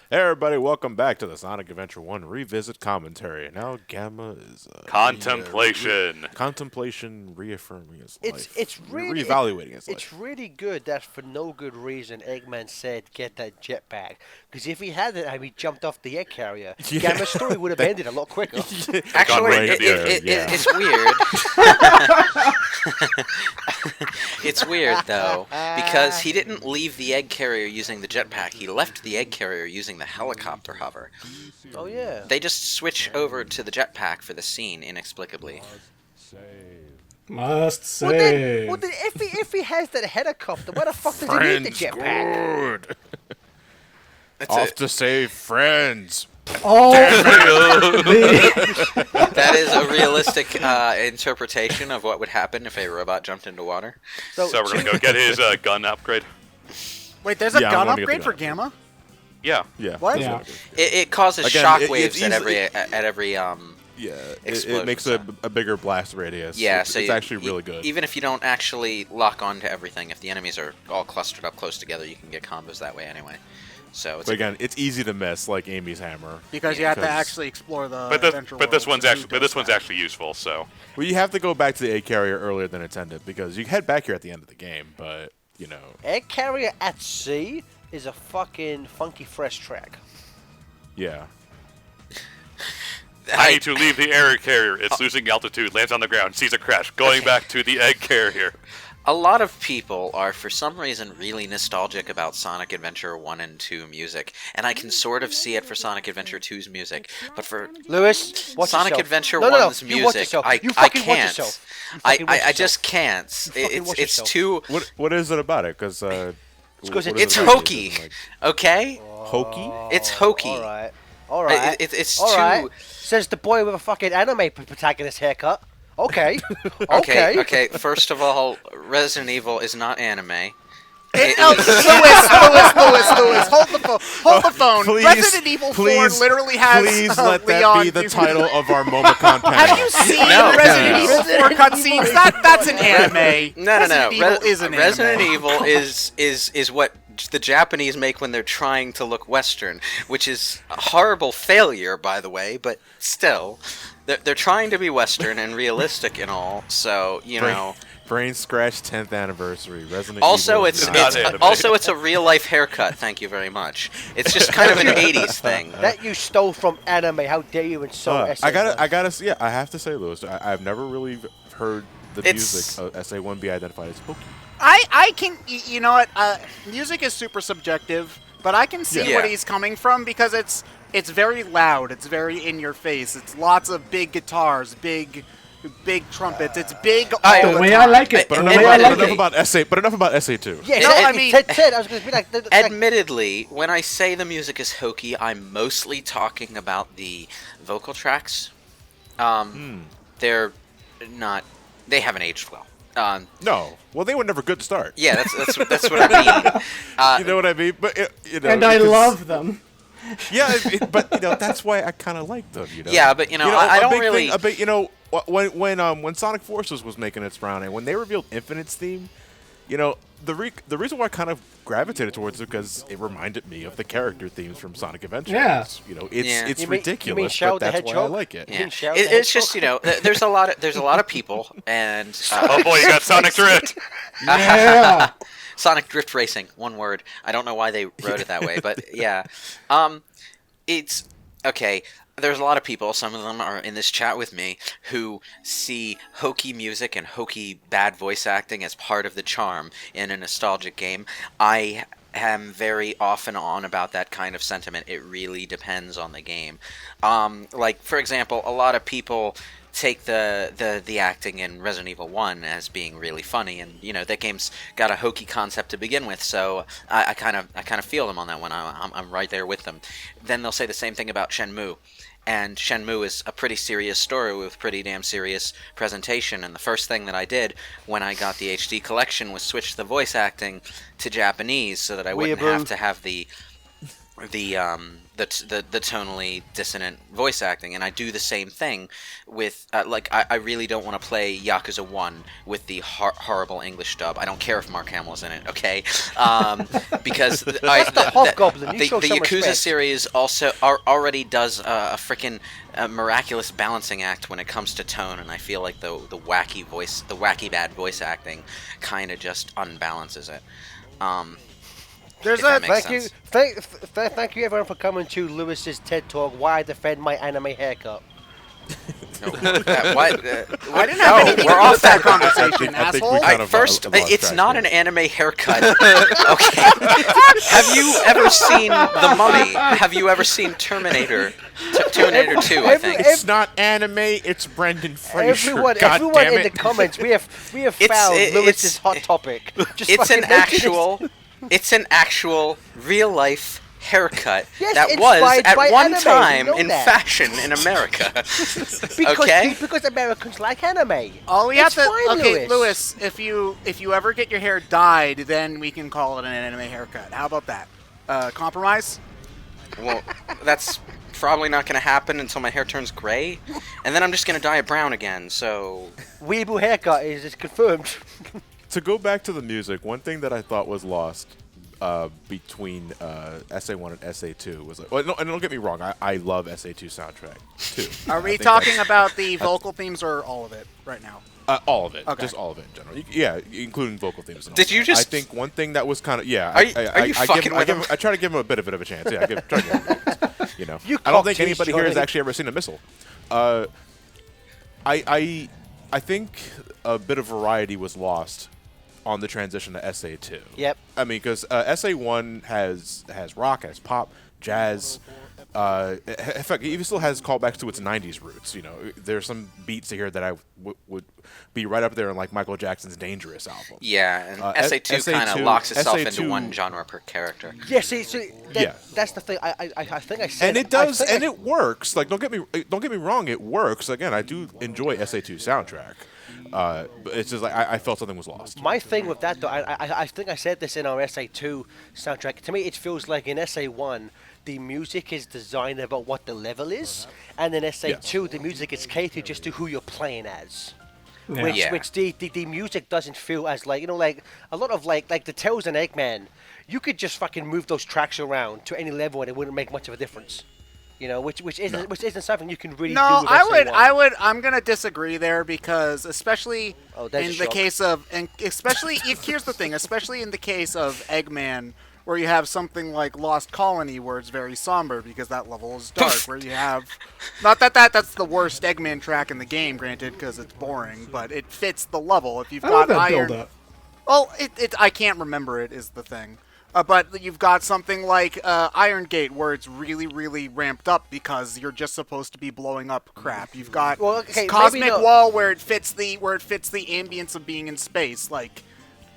Hey everybody, welcome back to the Sonic Adventure 1 Revisit Commentary. Now Gamma is Contemplation. contemplation, reaffirming his It's life, it's really reevaluating his it's life. really good that for no good reason Eggman said get that jetpack. Because if he had it and he jumped off the egg carrier, Yeah. Gamma's story would have ended a lot quicker. Actually, right there, It's weird. It's weird though because he didn't leave the egg carrier using the jetpack. He left the egg carrier using the helicopter hover. Oh yeah. They just switch over to the jetpack for the scene inexplicably. Must Well save. then if he has that helicopter, why the fuck does he need the Friends jetpack? good. That's Off it. to save friends. Oh, That is a realistic interpretation of what would happen if a robot jumped into water. So we're gonna go get his gun upgrade. Wait, there's a Yeah, I'm gun gonna get upgrade the for gun. Gamma? Yeah. Yeah. What? Yeah. It causes Again, shockwaves it's at easily- every Yeah, it Explosion makes sound. a bigger blast radius. Yeah, it's, so it's you- actually really good. Even if you don't actually lock onto everything, if the enemies are all clustered up close together, you can get combos that way anyway. So it's but again, it's easy to miss, like Amy's hammer. Because you have to Because- actually explore the But adventure this world, one's so actually who but this does one's that? actually useful. So Well, you have to go back to the egg carrier earlier than intended because you head back here at the end of the game, but you know. Egg carrier at sea is a fucking funky fresh track. Yeah. I need to leave the air carrier. It's losing altitude. Lands on the ground. Sees a crash. Going back to the egg carrier. A lot of people are, for some reason, really nostalgic about Sonic Adventure 1 and 2 music, and I can sort of see it for Sonic Adventure 2's music, but for Lewis, watch Sonic yourself. Adventure No, 1's you watch music, yourself. I You fucking watch can't. yourself. You I, fucking watch I yourself. just can't. fucking watch It's yourself. too... What is it about it? Because because It's about it? hokey, okay? Hokey? It's hokey. All right. All right. It's All too... right. Says the boy with a fucking anime protagonist haircut. Okay. Okay, first of all, Resident Evil is not anime. It Oh, Lewis, hold the phone. Hold the phone. Please, Resident Evil 4 please, literally has Please let that Leon be the do- title of our Momocon panel. Have you seen No. Resident No. Evil 4 cutscenes? That's an anime. No. Resident Evil is an Resident anime. Evil is what the Japanese make when they're trying to look Western, which is a horrible failure, by the way. But still, they're trying to be Western and realistic and all. So you know. BrainScratch 10th anniversary. Resident Also, Evil. it's not anime. it's a real life haircut. Thank you very much. It's just kind of an '80s thing. That you stole from anime. How dare you insult I have to say, Lewis, I've never really heard the It's- music of SA1 be identified as hokey. I can, you know what? Music is super subjective, but I can see Yeah. what he's coming from because it's very loud. It's very in your face. It's lots of big guitars, big trumpets. It's big all I- the the way time. I like it. But The enough, way I admittedly- like enough it. about SA. But enough about SA2. Yeah, No, I mean- Ted, I was going to be like, Admittedly, when I say the music is hokey, I'm mostly talking about the vocal tracks. They're not. They haven't aged well. No. Well, they were never good to start. Yeah, that's what I mean. You know what I mean? But you know, And I because- love them. Yeah, but you know that's why I kind of like them. You know. Yeah, but I a don't big really. Thing, a big, when Sonic Forces was making its round and when they revealed Infinite's theme, you know the reason why I kind of gravitated towards it because it reminded me of the character themes from Sonic Adventure. Yeah. You know, it's Yeah. it's You mean ridiculous, Shadow but the that's why I Hedgehog? like it. Yeah. Shout the It's just Hedgehog? there's a lot of people and Oh boy, you got Sonic Drift. Yeah. Sonic Drift Racing, one word. I don't know why they wrote it that way, but yeah. It's okay. There's a lot of people, some of them are in this chat with me, who see hokey music and hokey bad voice acting as part of the charm in a nostalgic game. I am very off and on about that kind of sentiment. It really depends on the game. Like, for example, a lot of people take the acting in Resident Evil 1 as being really funny, and you know that game's got a hokey concept to begin with, so I kind of feel them on that one. I'm right there with them. Then they'll say the same thing about Shenmue, and Shenmue is a pretty serious story with pretty damn serious presentation. And the first thing that I did when I got the HD collection was switch the voice acting to Japanese so that I wouldn't Weeaboo. have to have the the tonally dissonant voice acting, and I do the same thing with I really don't want to play Yakuza 1 with the horrible English dub. I don't care if Mark Hamill's in it, okay? Because the Yakuza respect. series also already does a freaking miraculous balancing act when it comes to tone, and I feel like the wacky bad voice acting kind of just unbalances it. There's If that a makes Thank you, sense. thank you everyone for coming to Lewis's TED Talk. Why I defend my anime haircut? No, what? I didn't have anything we're to do off with that I think conversation, we asshole. kind of, First, lost it's track not here. an anime haircut. Okay. Have you ever seen The Mummy? Have you ever seen Terminator? Terminator 2, I think. It's not anime. It's Brendan Fraser. Everyone God in damn the it. comments, we have It's- found it- Lewis's it's- hot topic. Just It's fucking an mention it. it's an actual real life haircut Yes, that was inspired at by one anime, time we know in that. fashion in America. Because Americans like anime. All we have It's to fine, okay, Lewis. Lewis. If you ever get your hair dyed, then we can call it an anime haircut. How about that? Compromise? Well, that's probably not going to happen until my hair turns gray, and then I'm just going to dye it brown again. So Weeble haircut is confirmed. To go back to the music, one thing that I thought was lost between SA1 and SA2 was like, well, no, and don't get me wrong, I love SA2 soundtrack too. Are I we think talking that's- about the vocal themes or all of it right now? all of it? Okay. Just all of it in general. Yeah, including vocal themes. And all Did you that. just- I think one thing that was kind of Are you fucking with him? I try to give him a bit of a chance. Yeah, try to give him a chance. You know, You I don't cock think tease, anybody here has Johnny. actually ever seen a missile. I think a bit of variety was lost on the transition to SA2. Yep. I mean, because SA1 has rock, has pop, jazz. In fact, it even still has callbacks to its '90s roots. You know, there's some beats here that I would be right up there in like Michael Jackson's "Dangerous" album. yeah, and SA2 kind of SA2 locks itself into SA2 one genre per character. Yeah, see, Yeah. that's the thing. I think I said. And it does, and it works. Like, don't get me wrong, it works. Again, I do enjoy SA2 soundtrack. But it's just like I felt something was lost. My thing with that, though, I think I said this in our SA2 soundtrack. To me, it feels like in SA1, the music is designed about what the level is, and in SA2, the music is catered just to who you're playing as. Which Yeah. the music doesn't feel as like, you know, like a lot of like the Tails and Eggman, you could just fucking move those tracks around to any level and it wouldn't make much of a difference. You know, which isn't something you can really do No, with I SA1. I'm gonna disagree there because especially Oh, that's in a the shock. case of, and especially here's the thing, especially in the case of Eggman, where you have something like Lost Colony, where it's very somber because that level is dark. Where you have, not that that's the worst Eggman track in the game, granted, because it's boring, but it fits the level. If you've I love got that Iron, build-up. well, I can't remember it is the thing. But you've got something like Iron Gate, where it's really, really ramped up because you're just supposed to be blowing up crap. You've got Well, okay, maybe Cosmic no. Wall, where it fits the ambience of being in space. Like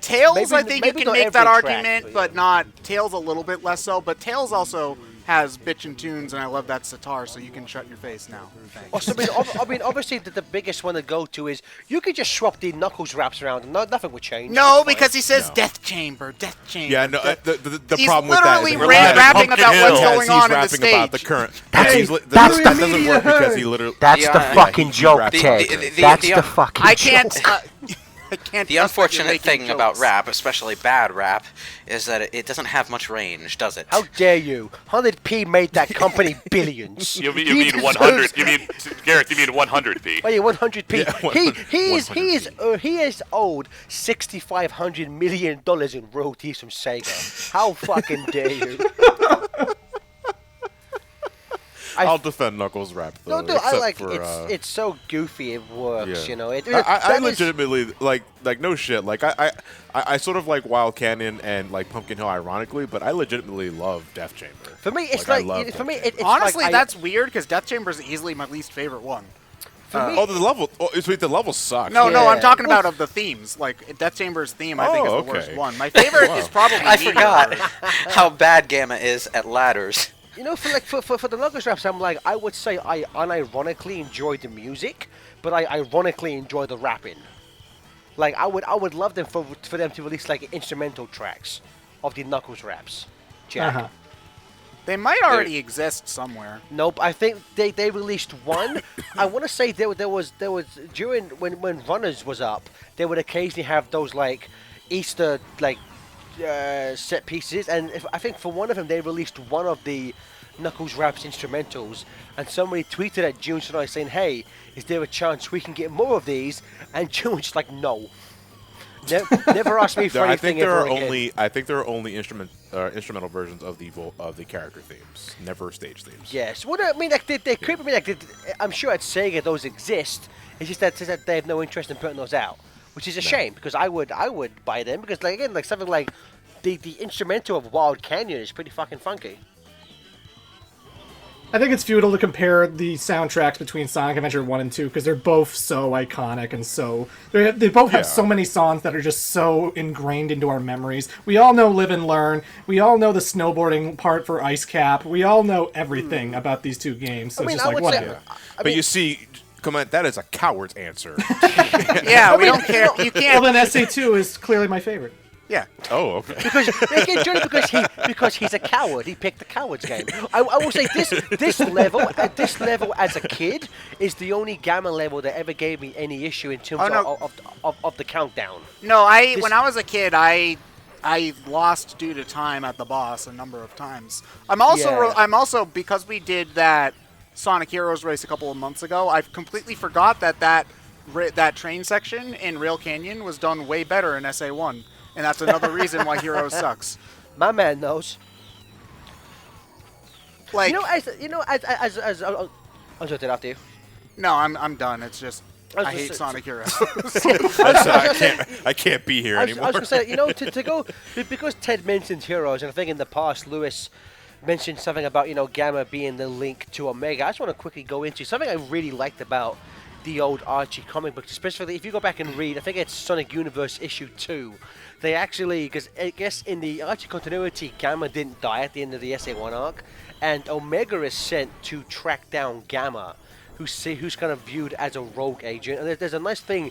Tails, Maybe- I think you maybe can not make that every track, argument, but but not Tails a little bit less so. But Tails also has bitchin' tunes, and I love that sitar, so you can shut your face now. Thanks. Also, I mean, obviously, the biggest one to go to is you could just swap the Knuckles raps around and nothing would change. No, It's fine. because he says No. Death Chamber, Death Chamber. Yeah, no. The He's problem with that literally is rapping Pumpkin about what's Hill. going on in the he's rapping about the stage. current. That's- he's that's that the doesn't media work because heard. he literally. That's Yeah, the yeah, fucking he joke, raps Ted. the- That's the- the fucking I joke. can't. I can't. The trust that you're unfortunate making thing about jokes. rap, especially bad rap, is that it doesn't have much range, does it? How dare you? 100p made that company billions. You He mean deserves- 100? You mean Gareth? You mean 100p? Oh yeah, 100p. Yeah, He is owed $6,500 million in royalties from Sega. How fucking dare you? I'll defend Knuckles' rap though. No, dude, I except like for, it's so goofy it works. yeah. You know, I that is- legitimately like no shit. Like I sort of like Wild Canyon and like Pumpkin Hill ironically, but I legitimately love Death Chamber. for me it's I like, love for Death me Chamber. it's Honestly, like that's weird because Death Chamber is easily my least favorite one. for me. Oh, the level. Oh, sweet. The level sucks. No, Yeah. I'm talking about of the themes. Like Death Chamber's theme, I think is Oh, the worst okay. one. My favorite is probably. I Meteor forgot Heart. how bad Gamma is at ladders. You know, for the Knuckles raps, I'm like, I would say I unironically enjoy the music, but I ironically enjoy the rapping. Like I would love them for them to release like instrumental tracks of the Knuckles raps. Jack. Uh-huh. They might already exist somewhere. Nope, I think they released one. I want to say there was during when Runners was up, they would occasionally have those like Easter like set pieces, and I think for one of them they released one of the Knuckles Raps instrumentals, and somebody tweeted at June tonight saying, "Hey, is there a chance we can get more of these?" And June was just like, "No." Never ask me for anything ever again. I think there are only instrumental versions of the character themes, never stage themes. Yes. Well, I mean, like they could. I mean, like I'm sure at Sega those exist. It's just that they have no interest in putting those out, which is a shame because I would buy them because like again like something like the instrumental of Wild Canyon is pretty fucking funky. I think it's futile to compare the soundtracks between Sonic Adventure 1 and 2 because they're both so iconic and so... They both have so many songs that are just so ingrained into our memories. We all know Live and Learn. We all know the snowboarding part for Ice Cap. We all know everything about these two games. So I mean, it's just like, whatever. But you see, that is a coward's answer. Yeah, we don't care. You can't. Well, then SA2 is clearly my favorite. Yeah. Oh, okay. Because he's a coward. He picked the coward's game. I will say this level as a kid is the only Gamma level that ever gave me any issue in terms of the countdown. No, when I was a kid, I lost due to time at the boss a number of times. I'm also because we did that Sonic Heroes race a couple of months ago. I've completely forgot that train section in Rail Canyon was done way better in SA1. And that's another reason why Heroes sucks. My man knows. Like as I'll jump it after you. No, I'm done. It's just I hate Sonic Heroes. I can't be here anymore. I was going to say, to go because Ted mentioned Heroes, and I think in the past Lewis mentioned something about Gamma being the link to Omega. I just want to quickly go into something I really liked about the old Archie comic books, especially if you go back and read, I think it's Sonic Universe issue 2. They actually, because I guess in the Archie continuity, Gamma didn't die at the end of the SA1 arc, and Omega is sent to track down Gamma, who's kind of viewed as a rogue agent. And there's a nice thing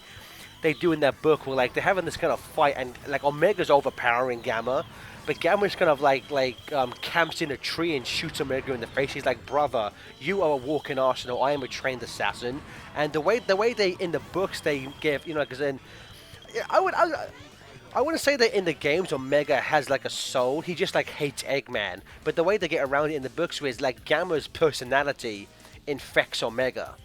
they do in that book where like they're having this kind of fight, and like Omega's overpowering Gamma, but Gamma's kind of like camps in a tree and shoots Omega in the face. He's like, "Brother, you are a walking arsenal. I am a trained assassin." And the way they in the books they give, because then I wouldn't say that in the games Omega has like a soul. He just like hates Eggman. But the way they get around it in the books is like Gamma's personality infects Omega,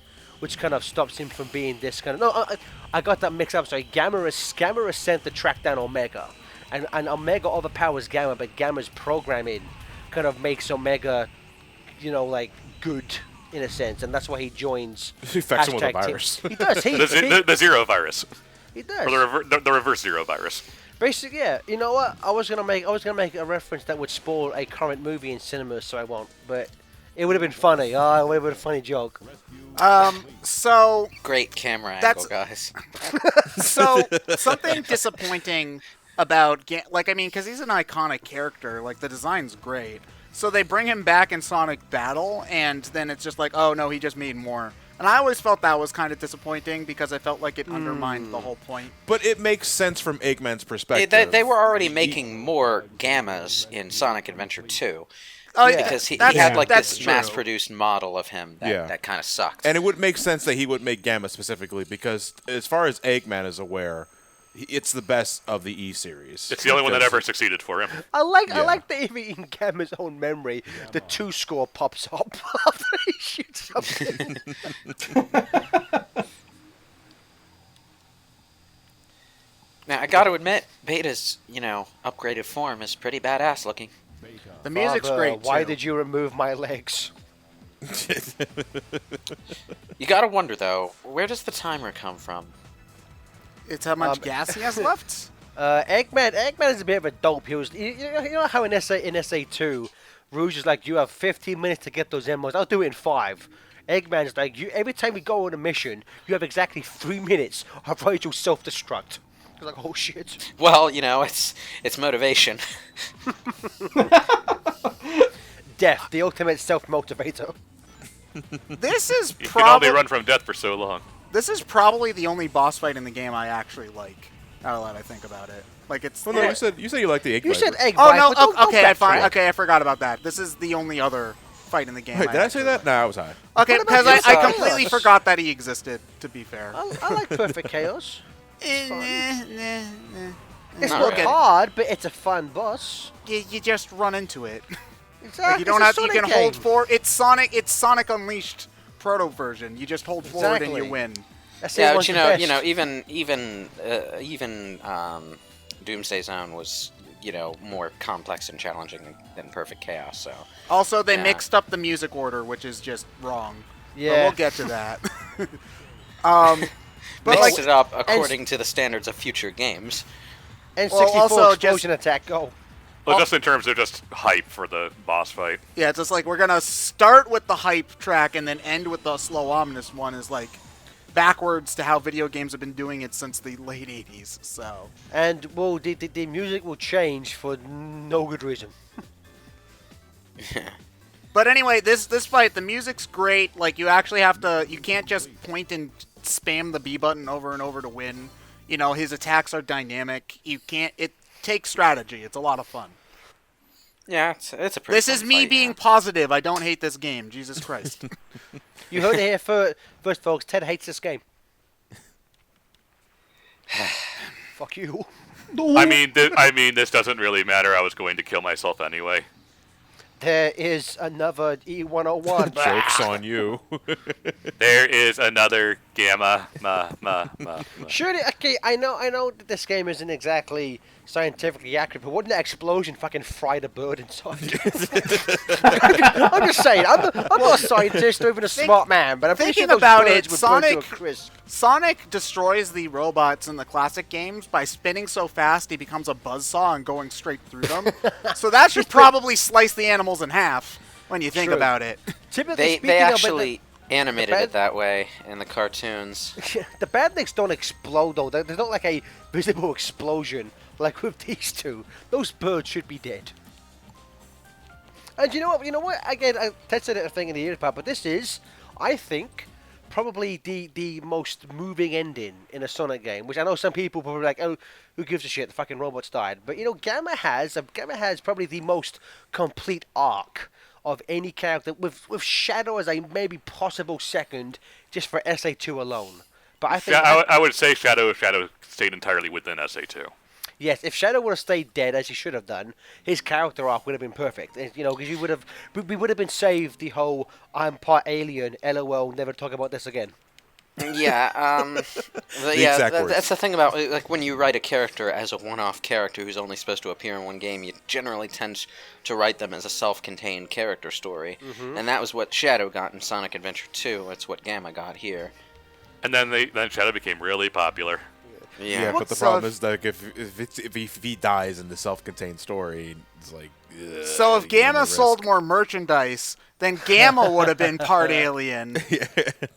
which kind of stops him from being this kind of... No, I got that mixed up. Sorry, Gamma is sent to track down Omega. And Omega overpowers Gamma, but Gamma's programming kind of makes Omega, like, good, in a sense. And that's why he joins... He infects him with a virus. He does. The Zero virus. He does. Or the reverse Zero virus. Basically, yeah. You know what? I was gonna make a reference that would spoil a current movie in cinemas, so I won't. But it would have been funny. Oh, it would have been a funny joke. So great camera angle, guys. So something disappointing about because he's an iconic character. Like the design's great. So they bring him back in Sonic Battle, and then it's just like, oh no, he just made more. And I always felt that was kind of disappointing because I felt like it undermined the whole point. But it makes sense from Eggman's perspective. They were already making more Gammas in Sonic Adventure 2. Oh, yeah. Because he had like this true. mass-produced model of him that kind of sucked. And it would make sense that he would make Gamma specifically because as far as Eggman is aware, it's the best of the E series. It's the only one that ever succeeded for him. I like that even in Gamma's own memory, the 2 score pops up after he shoots something. Now, I got to admit, Beta's, upgraded form is pretty badass looking. The music's great, too. Why did you remove my legs? You got to wonder, though, where does the timer come from? It's how much gas he has left? Eggman is a bit of a dope. He was, you know how in SA2, Rouge is like, you have 15 minutes to get those emeralds. I'll do it in 5. Eggman's like, every time we go on a mission, you have exactly 3 minutes, otherwise you'll self-destruct. He's like, oh shit. Well, it's motivation. Death, the ultimate self-motivator. This is You can only run from death for so long. This is probably the only boss fight in the game I actually like. Now that I think about it, like it's. Well, no, you said you like the egg. You said egg. Oh Viper, no! don't Okay, back fine. for it. Okay, I forgot about that. This is the only other fight in the game. Wait, did I say that? No, I was high. Okay, What about because this? I completely Chaos? forgot that he existed. To be fair. I like Perfect Chaos. It's Not not really. hard, but it's a fun boss. You just run into it. Exactly. Like you don't it's a have. You Sonic can game. hold forward. It's Sonic Unleashed proto version. You just hold forward and you Exactly. win. That's Yeah, it, but one's you the know, best. even Doomsday Zone was, more complex and challenging than Perfect Chaos. So Also, they Yeah. mixed up the music order, which is just wrong. But Yeah. we'll get to that. But mixed like, it up according to the standards of future games. And Well, 64 also explosion attack. Go. Well, just in terms of just hype for the boss fight. yeah, it's just like we're gonna start with the hype track and then end with the slow ominous one. Is like backwards to how video games have been doing it since the late '80s. So And well, the music will change for no good reason. But anyway, this fight, the music's great. Like you actually have to, you can't just point and spam the B button over and over to win. His attacks are dynamic. You can't. It takes strategy. It's a lot of fun. Yeah, it's a pretty. This fun is me fight, being yeah. positive. I don't hate this game. Jesus Christ. You heard it here first, folks. Ted hates this game. Fuck you. I mean, this doesn't really matter. I was going to kill myself anyway. There is another E101. Joke's on you. There is another gamma. Ma. Surely, okay, I know that this game isn't exactly scientifically accurate, but wouldn't that explosion fucking fry the bird inside? I'm just saying, I'm not a scientist or even a smart man, but I'm pretty sure thinking those about birds it, would burn to a Sonic- crisp. Sonic destroys the robots in the classic games by spinning so fast he becomes a buzzsaw and going straight through them. So that should probably slice the animals in half when you think True. about it. Typically They speaking, though, but actually animated bad- it that way in the cartoons. the badniks don't explode though. They're not like a visible explosion like with these two. Those birds should be dead. And you know what? Again, Ted said it a thing in the ear part, but this is, I think, probably the most moving ending in a Sonic game. Which I know some people probably like, oh, who gives a shit? The fucking robots died. But Gamma has probably the most complete arc of any character, with Shadow as a maybe possible second, just for SA2 alone. But I think I would say Shadow stayed entirely within SA2. yes, if Shadow would have stayed dead as he should have done, his character arc would have been perfect. Because we would have been saved the whole "I'm part alien." LOL. Never talk about this again. Yeah, exact words. that's the thing about like when you write a character as a one-off character who's only supposed to appear in one game, you generally tend to write them as a self-contained character story, and that was what Shadow got in Sonic Adventure 2. It's what Gamma got here. And then Shadow became really popular. Yeah, but the So problem if- is like if he dies in the self-contained story, it's like. So if you run Gamma the sold risk. more merchandise, then Gamma would have been part alien.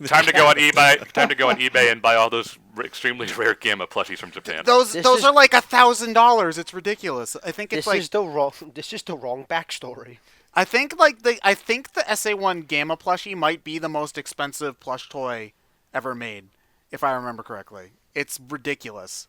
Time to go on eBay. Time to go on eBay and buy all those extremely rare Gamma plushies from Japan. Those This those is- are like $1,000. It's ridiculous. I think it's This like is the wrong backstory. I think the SA1 Gamma plushie might be the most expensive plush toy ever made, if I remember correctly. It's ridiculous.